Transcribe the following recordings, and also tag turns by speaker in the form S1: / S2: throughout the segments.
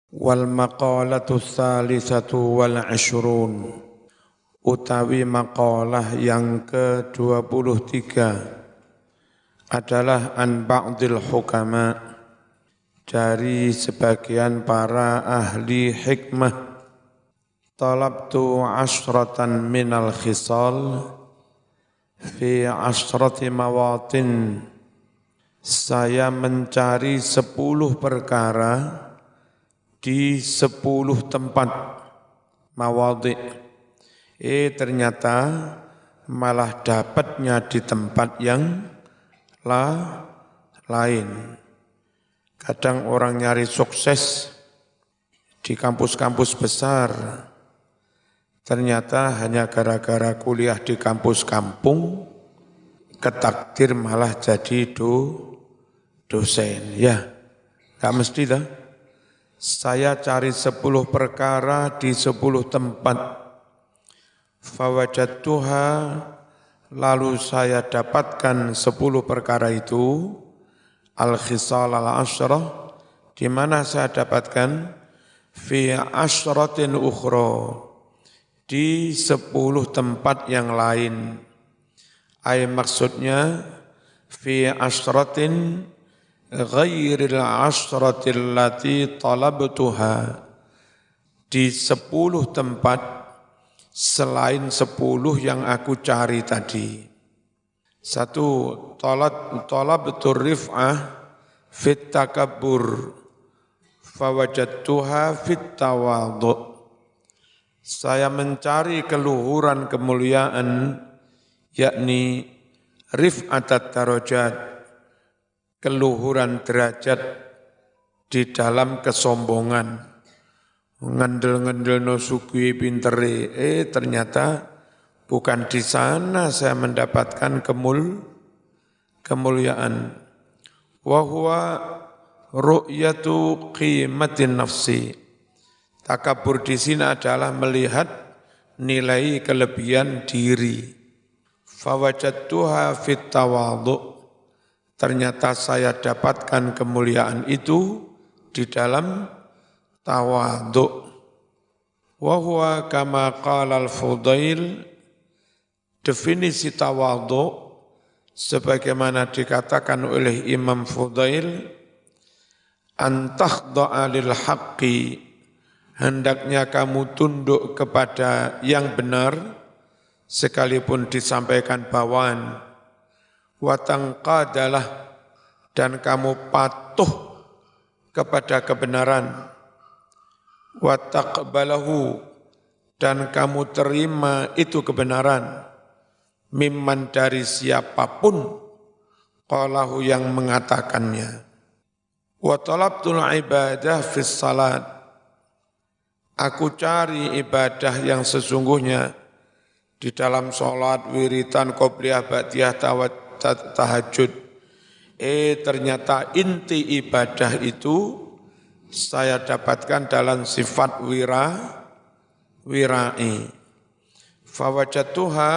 S1: Wal maqalatu tsalisatu wal ashrun utawi maqalah yang ke-23 adalah an ba'dil hukama dari sebagian para ahli hikmah. Talabtu ashratan minal khisal fi ashrati mawatin. Saya mencari 10 perkara di 10 tempat mawadhi. Ternyata malah dapatnya di tempat yang lain. Kadang orang nyari sukses di kampus-kampus besar, ternyata hanya gara-gara kuliah di kampus kampung, ketakdir malah jadi dosen. Ya, gak mesti dah. Saya cari 10 perkara di 10 tempat. Fawajadtuha, lalu saya dapatkan 10 perkara itu. Al-khisal al-ashrah, di mana saya dapatkan? Fi ashratin ukhra, di 10 tempat yang lain. Maksudnya, fi ashratin ghairil ashratil lati talabtuha, di 10 tempat selain 10 yang aku cari tadi. Satu, talabtur rif'ah fit takabbur fawajadtuha fit tawadhu. Saya mencari keluhuran kemuliaan, yakni rif'atat darajat, keluhuran derajat di dalam kesombongan. Ngendel-ngendel no sugih pinteri, ternyata bukan di sana saya mendapatkan kemuliaan. Wa huwa ru'yatu qimatin nafsi. Takabur di sini adalah melihat nilai kelebihan diri. Fawajadtuha fit tawadhu. Ternyata saya dapatkan kemuliaan itu di dalam tawadhu. Wa huwa kama qala al-Fudail, definisi tawadhu sebagaimana dikatakan oleh Imam Fudail, an takhda'a lil haqqi, hendaknya kamu tunduk kepada yang benar sekalipun disampaikan bawaan. Wa tanqadalah, dan kamu patuh kepada kebenaran. Wa taqbalahu, dan kamu terima itu kebenaran. Mimman, dari siapapun, qalahu, yang mengatakannya. Wa talabtul ibadah fis salat, aku cari ibadah yang sesungguhnya di dalam sholat, wiritan, qobliyah, ba'diyah, tahajud. Ternyata inti ibadah itu saya dapatkan dalam sifat wira'i. Fawajadtuha,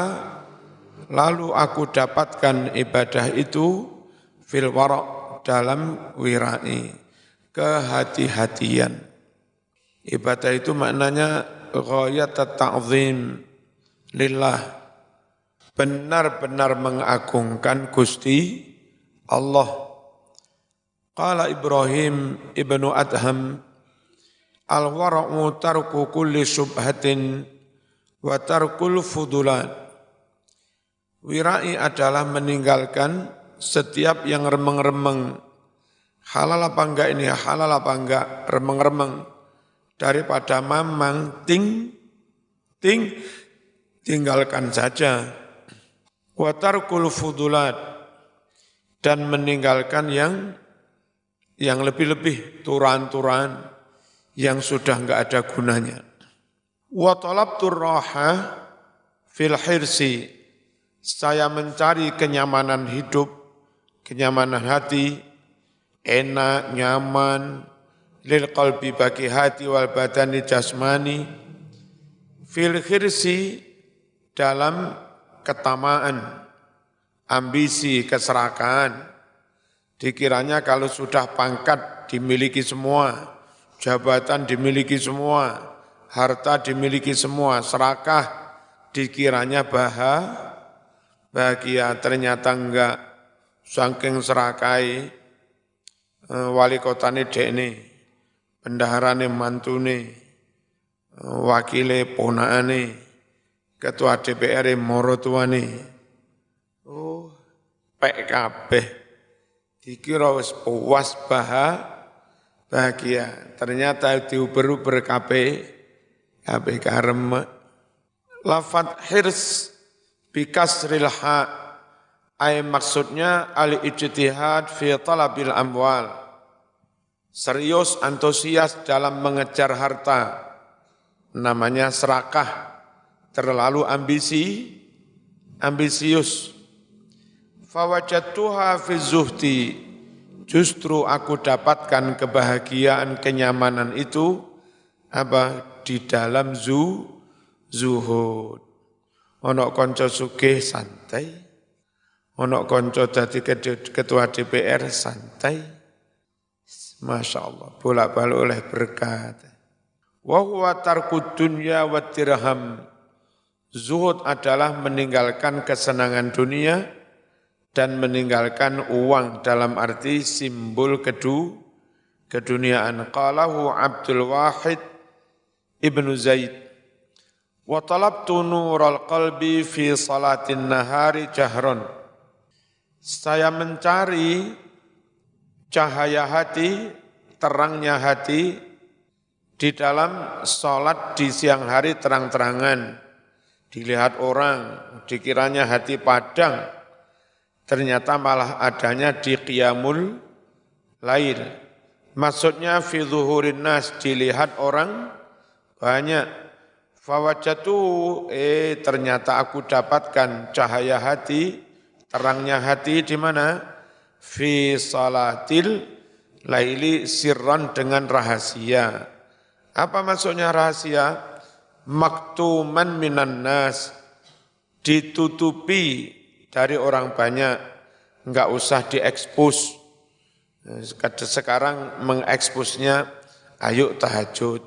S1: lalu aku dapatkan ibadah itu fil wara', dalam wira'i, kehati-hatian. Ibadah itu maknanya ghayat ta'zim lillah, benar-benar mengagungkan Gusti Allah. Qala Ibrahim ibnu Adham, al-wara'u tarku kulli syubhatin wa tarkul fudulat. Wira'i adalah meninggalkan setiap yang remeng-remeng. Halal apa enggak ini, halal apa enggak, remeng-remeng. Daripada mamang, tinggalkan saja. Wa tarkul fudulat, dan meninggalkan yang lebih-lebih, turan-turan, yang sudah enggak ada gunanya. Wa talabtur raha fil hirsi, saya mencari kenyamanan hidup, kenyamanan hati, enak, nyaman, lil qalbi, bagi hati, wal badani, jasmani, fil hirsi, dalam ketamaan, ambisi, keserakahan. Dikiranya kalau sudah pangkat dimiliki semua, jabatan dimiliki semua, harta dimiliki semua, serakah dikiranya bahagia, ternyata enggak. Saking serakai, wali kotane dekne, bendaharane mantune, wakile ponakane, ketua DPR morotuane. Oh, pek kabeh. Dikira wis puas bahagia. Ternyata diuber-uber kabeh karem. Lafat hirs bikasril ha, ay maksudnya al-ijtihad fi talabil amwal. Serius, antusias dalam mengejar harta. Namanya serakah, terlalu ambisius. Fawajadtuha fi zuhdi, justru aku dapatkan kebahagiaan, kenyamanan itu di dalam zuhud. Ono konco sugih santai, ono konco dadi ketua DPR santai. Masya Allah, bolak-balik oleh berkat. Wa huwa tarkud dunya wa dirham. Zuhud adalah meninggalkan kesenangan dunia dan meninggalkan uang dalam arti simbol keduniaan. Qalahu Abdul Wahid Ibnu Zaid. Wa talabtu nural qalbi fi salatin nahari jahron. Saya mencari cahaya hati, terangnya hati di dalam sholat di siang hari terang-terangan. Dilihat orang, dikiranya hati padang, ternyata malah adanya di qiyamul lail. Maksudnya fi zuhurin nas, dilihat orang banyak. Fawajatu, ternyata aku dapatkan cahaya hati, terangnya hati di mana? Fi salatil laili sirran, dengan rahasia. Apa maksudnya rahasia? Maktuman minan nas, ditutupi dari orang banyak, enggak usah diekspos. Sekarang mengeksposnya, ayo tahajud,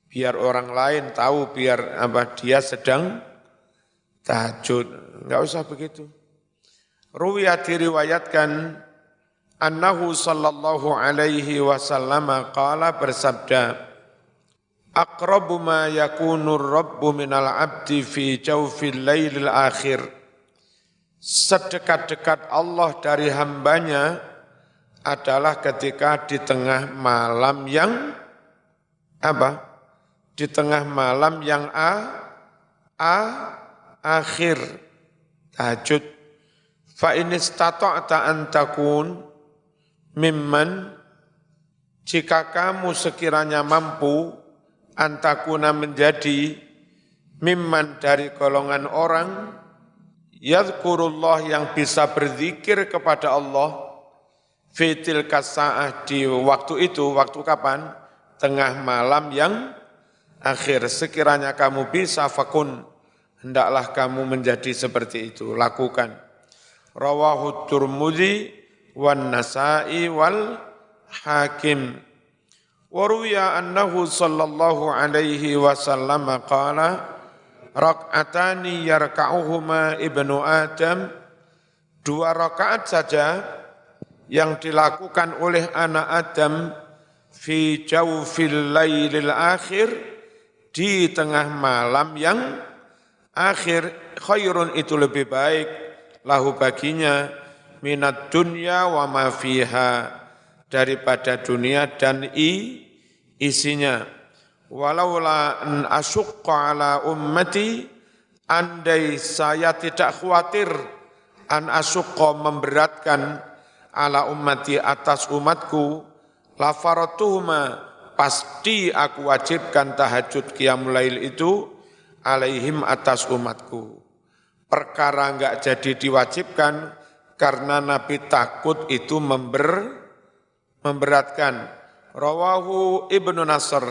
S1: biar orang lain tahu, biar dia sedang tahajud, enggak usah begitu. Ruwiyat diriwayatkan, annahu sallallahu alaihi wasallam qala, bersabda, aqrabu ma yakunur rabbu minal abdi fi jawfil lailil akhir. Sedekat-dekat Allah dari hambanya adalah ketika di tengah malam yang Di tengah malam yang akhir, tahajud. Fa in istata'ta an takun mimman, jika kamu sekiranya mampu, antakuna menjadi mimman, dari golongan orang yadhkurullah, yang bisa berzikir kepada Allah, fitil kasa'ah, di waktu itu. Waktu kapan? Tengah malam yang akhir. Sekiranya kamu bisa, fakun, hendaklah kamu menjadi seperti itu, lakukan. Rawahu Tirmidzi wan Nasa'i wal Hakim. Waruya annahu sallallahu alaihi wasallam qala, rak'atani yarka'uhuma ibnu Adam, 2 rakaat saja yang dilakukan oleh anak Adam fi jawfil lailil akhir, di tengah malam yang akhir, khairun, itu lebih baik, lahu, baginya, minat dunya wa ma fiha, daripada dunia dan isinya. Walaula an asyqa ala ummati, andai saya tidak khawatir, an asyqa, memberatkan, ala ummati, atas umatku, la faratuhuma, pasti aku wajibkan tahajud qiyamul lail itu, alaihim, atas umatku. Perkara enggak jadi diwajibkan karena Nabi takut itu memberatkan. Rawahu Ibnu Nasr.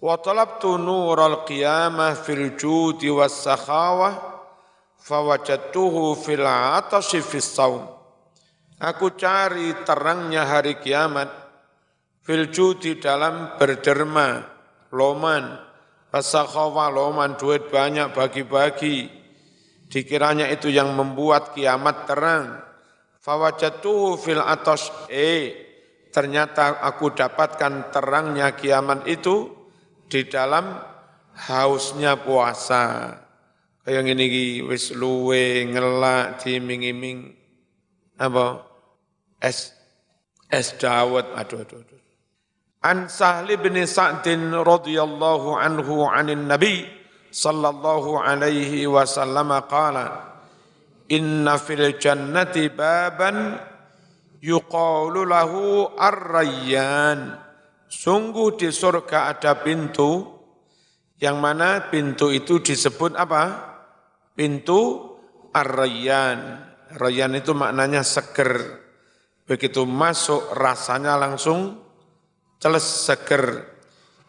S1: Wa talabtu nural qiyamah fil judi was sakhawah fawajadtuhu fil atashi fis saum. Aku cari terangnya hari kiamat Filju di dalam berderma, loman, fasakhawa loman, duit banyak bagi-bagi, dikiranya itu yang membuat kiamat terang. Fawajatuhu fil atos, ternyata aku dapatkan terangnya kiamat itu di dalam hausnya puasa. Kayak ngene iki wis luwe ngelak diiming-iming apa? Es dawet, aduh. An Sahl bin Sa'din radhiyallahu anhu 'anil Nabi sallallahu alaihi wasallam qala inna fil jannati baban yuqalu lahu ar-rayyan. Sungguh di surga ada pintu yang mana pintu itu disebut apa? Pintu ar-rayyan. Rayyan itu maknanya seger. Begitu masuk rasanya langsung seger.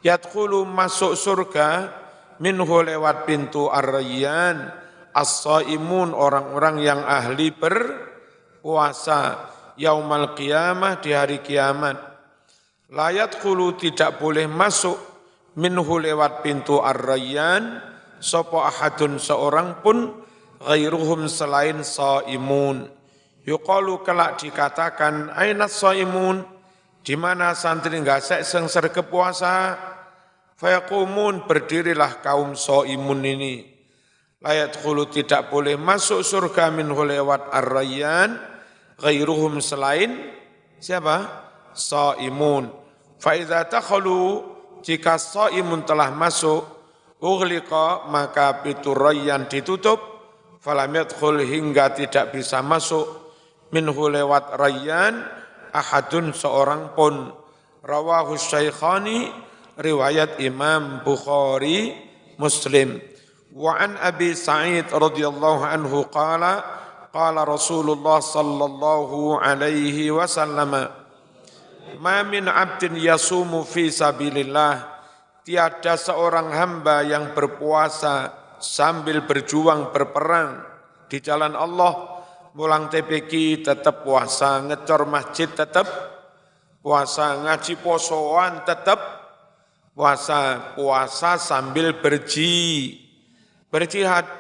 S1: Yadkhulu masuk surga minhu lewat pintu ar-rayyan as-shaimun orang-orang yang ahli berpuasa yaumal qiyamah di hari kiamat. La yadkhulu tidak boleh masuk minhu lewat pintu ar-rayyan sapa ahadun seorang pun ghairuhum selain shaimun. Yuqalu kelak dikatakan aina shaimun, di mana santri ngasek sing sergep puasa. Fayaqumun, berdirilah kaum shaimun ini. La yadkhulu tidak boleh masuk surga minhu lewat ar-rayyan ghairuhum selain siapa? Shaimun. Fa idza takhalu, jika shaimun telah masuk, ughliqa maka pintu rayyan ditutup, falam yadkhul hingga tidak bisa masuk minhu lewat rayyan ahadun seorang pun. Rawahu Syaikhani, riwayat Imam Bukhari Muslim. Wa an Abi Sa'id radhiyallahu anhu qala qala Rasulullah sallallahu alaihi wasallam ma min 'abdin yasumu fi sabilillah, tiada seorang hamba yang berpuasa sambil berjuang berperang di jalan Allah. Mulang TPQ tetap puasa, ngecor masjid tetap puasa, ngaji posoan tetap puasa sambil berjihad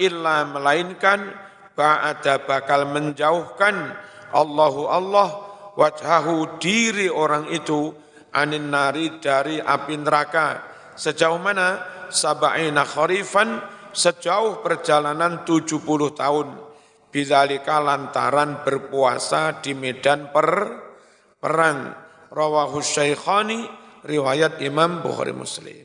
S1: illa melainkan ba'ada bakal menjauhkan Allah wajhahu diri orang itu anin nari dari api neraka. Sejauh mana? Sab'ina kharifan, sejauh perjalanan 70 tahun. Bidzalika lantaran berpuasa di medan perang. Rawahu Syaikhani, riwayat Imam Bukhari Muslim.